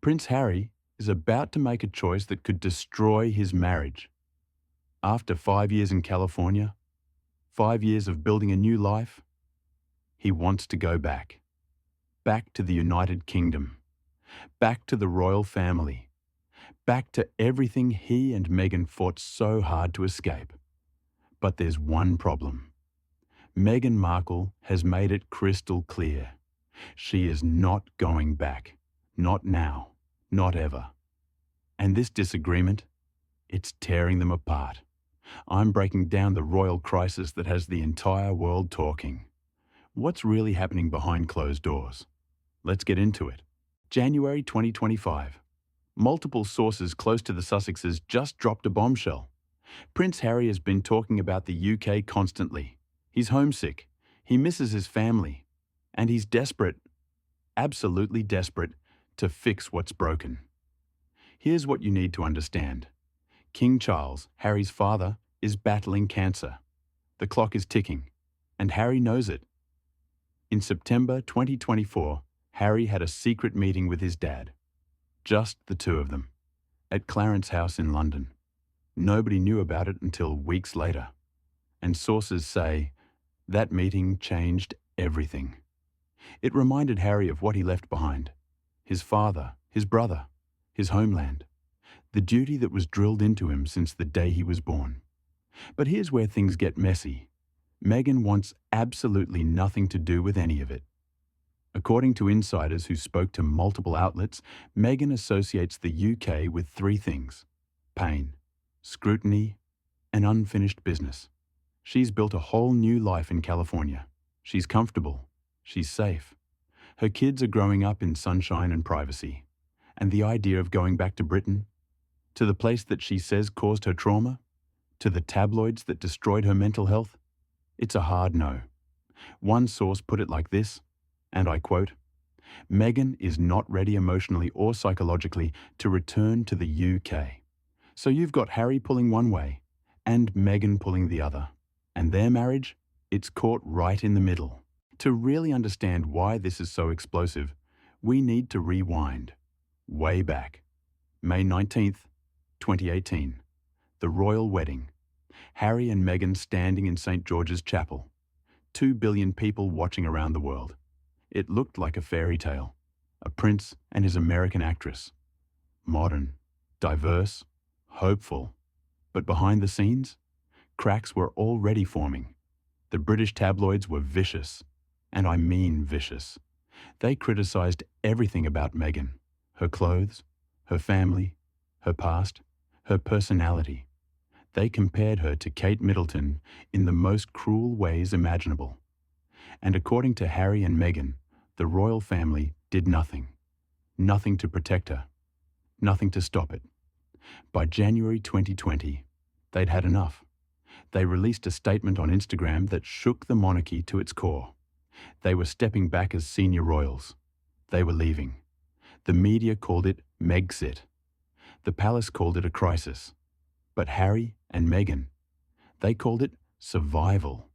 Prince Harry is about to make a choice that could destroy his marriage. After 5 years in California, 5 years of building a new life, he wants to go back. Back to the United Kingdom. Back to the royal family. Back to everything he and Meghan fought so hard to escape. But there's one problem. Meghan Markle has made it crystal clear. She is not going back. Not now. Not ever. And this disagreement, it's tearing them apart. I'm breaking down the royal crisis that has the entire world talking. What's really happening behind closed doors? Let's get into it. January 2025. Multiple sources close to the Sussexes just dropped a bombshell. Prince Harry has been talking about the UK constantly. He's homesick, he misses his family, and he's desperate, absolutely desperate, to fix what's broken. Here's what you need to understand. King Charles, Harry's father, is battling cancer. The clock is ticking, and Harry knows it. In September 2024, Harry had a secret meeting with his dad. Just the two of them, at Clarence House in London. Nobody knew about it until weeks later. And sources say that meeting changed everything. It reminded Harry of what he left behind. His father, his brother, his homeland. The duty that was drilled into him since the day he was born. But here's where things get messy. Meghan wants absolutely nothing to do with any of it. According to insiders who spoke to multiple outlets, Meghan associates the UK with three things: pain, scrutiny, and unfinished business. She's built a whole new life in California. She's comfortable. She's safe. Her kids are growing up in sunshine and privacy. And the idea of going back to Britain, to the place that she says caused her trauma, to the tabloids that destroyed her mental health, it's a hard no. One source put it like this, and I quote, "Meghan is not ready emotionally or psychologically to return to the UK. So you've got Harry pulling one way and Meghan pulling the other. And their marriage, it's caught right in the middle. To really understand why this is so explosive, we need to rewind. Way back. May 19th, 2018. The royal wedding. Harry and Meghan standing in St. George's Chapel. 2 billion people watching around the world. It looked like a fairy tale. A prince and his American actress. Modern, diverse, hopeful. But behind the scenes, cracks were already forming. The British tabloids were vicious. And I mean vicious. They criticized everything about Meghan. Her clothes, her family, her past, her personality. They compared her to Kate Middleton in the most cruel ways imaginable. And according to Harry and Meghan, the royal family did nothing. Nothing to protect her. Nothing to stop it. By January 2020, they'd had enough. They released a statement on Instagram that shook the monarchy to its core. They were stepping back as senior royals. They were leaving. The media called it Megxit. The palace called it a crisis. But Harry and Meghan, they called it survival.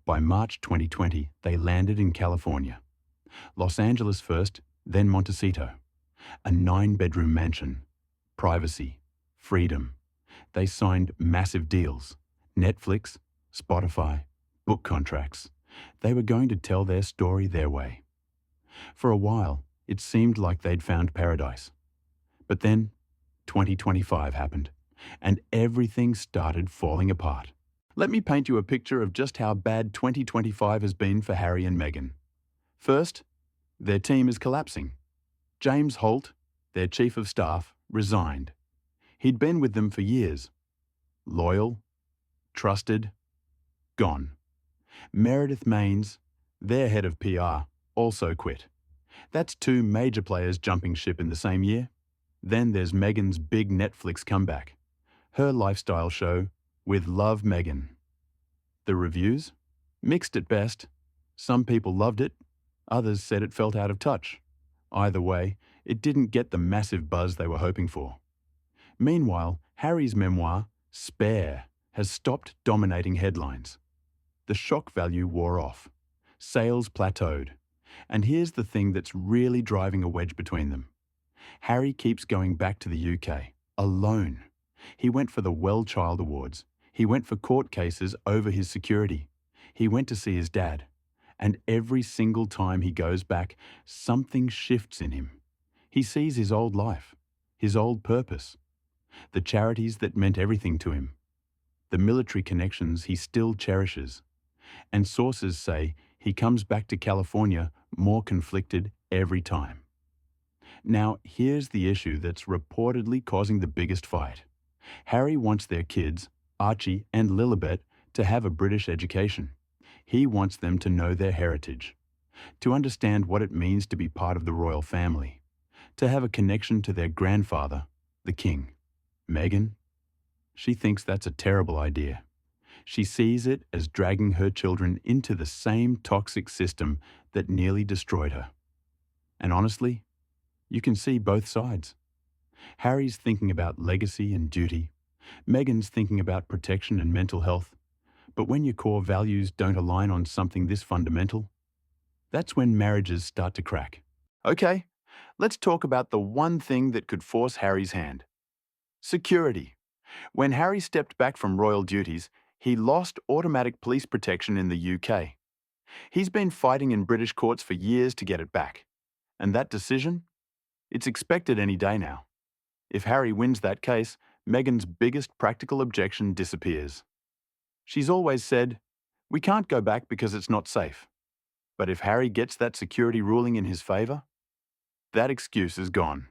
By March 2020, they landed in California. Los Angeles first, then Montecito. A 9-bedroom mansion. Privacy. Freedom. They signed massive deals. Netflix, Spotify, book contracts. They were going to tell their story their way. For a while, it seemed like they'd found paradise. But then, 2025 happened, and everything started falling apart. Let me paint you a picture of just how bad 2025 has been for Harry and Meghan. First, their team is collapsing. James Holt, their chief of staff, resigned. He'd been with them for years. Loyal, trusted, gone. Meredith Maines, their head of PR, also quit. That's 2 major players jumping ship in the same year. Then there's Meghan's big Netflix comeback. Her lifestyle show, With Love Meghan. The reviews? Mixed at best. Some people loved it. Others said it felt out of touch. Either way, it didn't get the massive buzz they were hoping for. Meanwhile, Harry's memoir, Spare, has stopped dominating headlines. The shock value wore off. Sales plateaued. And here's the thing that's really driving a wedge between them. Harry keeps going back to the UK, alone. He went for the Well Child Awards. He went for court cases over his security. He went to see his dad. And every single time he goes back, something shifts in him. He sees his old life, his old purpose, the charities that meant everything to him, the military connections he still cherishes. And sources say he comes back to California more conflicted every time. Now, here's the issue that's reportedly causing the biggest fight. Harry wants their kids, Archie and Lilibet, to have a British education. He wants them to know their heritage, to understand what it means to be part of the royal family, to have a connection to their grandfather, the king. Meghan? She thinks that's a terrible idea. She sees it as dragging her children into the same toxic system that nearly destroyed her. And honestly, you can see both sides. Harry's thinking about legacy and duty. Meghan's thinking about protection and mental health. But when your core values don't align on something this fundamental, that's when marriages start to crack. Okay, let's talk about the one thing that could force Harry's hand. Security. When Harry stepped back from royal duties, he lost automatic police protection in the UK. He's been fighting in British courts for years to get it back. And that decision? It's expected any day now. If Harry wins that case, Meghan's biggest practical objection disappears. She's always said, "We can't go back because it's not safe." But if Harry gets that security ruling in his favour, that excuse is gone.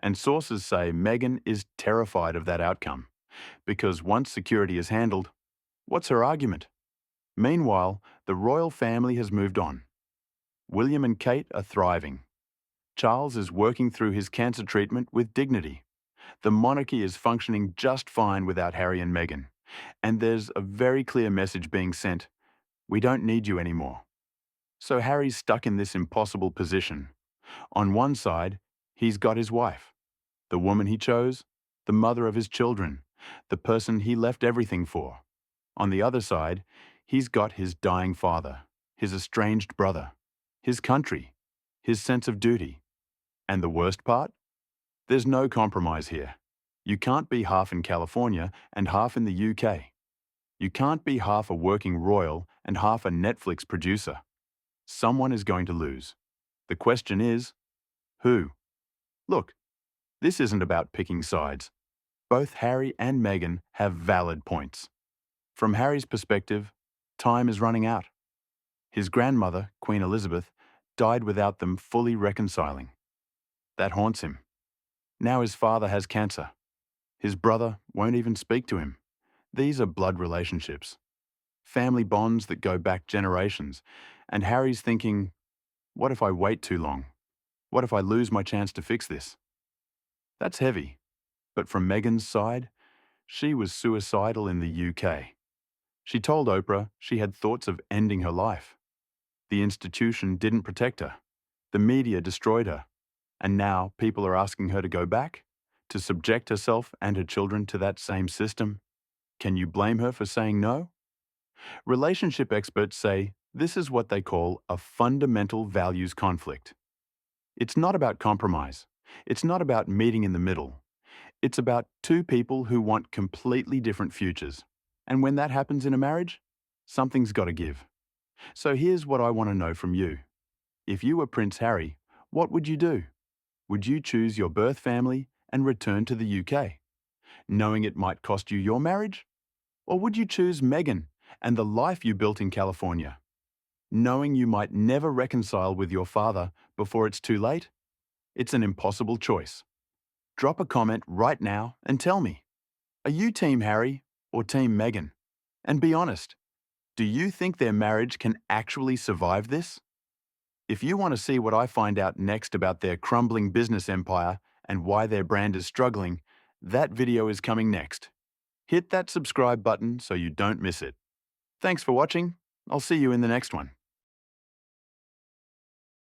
And sources say Meghan is terrified of that outcome, because once security is handled, what's her argument? Meanwhile, the royal family has moved on. William and Kate are thriving. Charles is working through his cancer treatment with dignity. The monarchy is functioning just fine without Harry and Meghan. And there's a very clear message being sent: we don't need you anymore. So Harry's stuck in this impossible position. On one side, he's got his wife, the woman he chose, the mother of his children, the person he left everything for. On the other side, he's got his dying father, his estranged brother, his country, his sense of duty. And the worst part? There's no compromise here. You can't be half in California and half in the UK. You can't be half a working royal and half a Netflix producer. Someone is going to lose. The question is, who? Look, this isn't about picking sides. Both Harry and Meghan have valid points. From Harry's perspective, time is running out. His grandmother, Queen Elizabeth, died without them fully reconciling. That haunts him. Now his father has cancer. His brother won't even speak to him. These are blood relationships, family bonds that go back generations. And Harry's thinking, what if I wait too long? What if I lose my chance to fix this? That's heavy. But from Meghan's side, she was suicidal in the UK. She told Oprah she had thoughts of ending her life. The institution didn't protect her. The media destroyed her. And now people are asking her to go back, to subject herself and her children to that same system. Can you blame her for saying no? Relationship experts say this is what they call a fundamental values conflict. It's not about compromise. It's not about meeting in the middle. It's about two people who want completely different futures. And when that happens in a marriage, something's got to give. So here's what I want to know from you. If you were Prince Harry, what would you do? Would you choose your birth family and return to the UK, knowing it might cost you your marriage? Or would you choose Meghan and the life you built in California, knowing you might never reconcile with your father before it's too late? It's an impossible choice. Drop a comment right now and tell me, are you Team Harry or Team Meghan? And be honest, do you think their marriage can actually survive this? If you want to see what I find out next about their crumbling business empire and why their brand is struggling, that video is coming next. Hit that subscribe button so you don't miss it. Thanks for watching. I'll see you in the next one.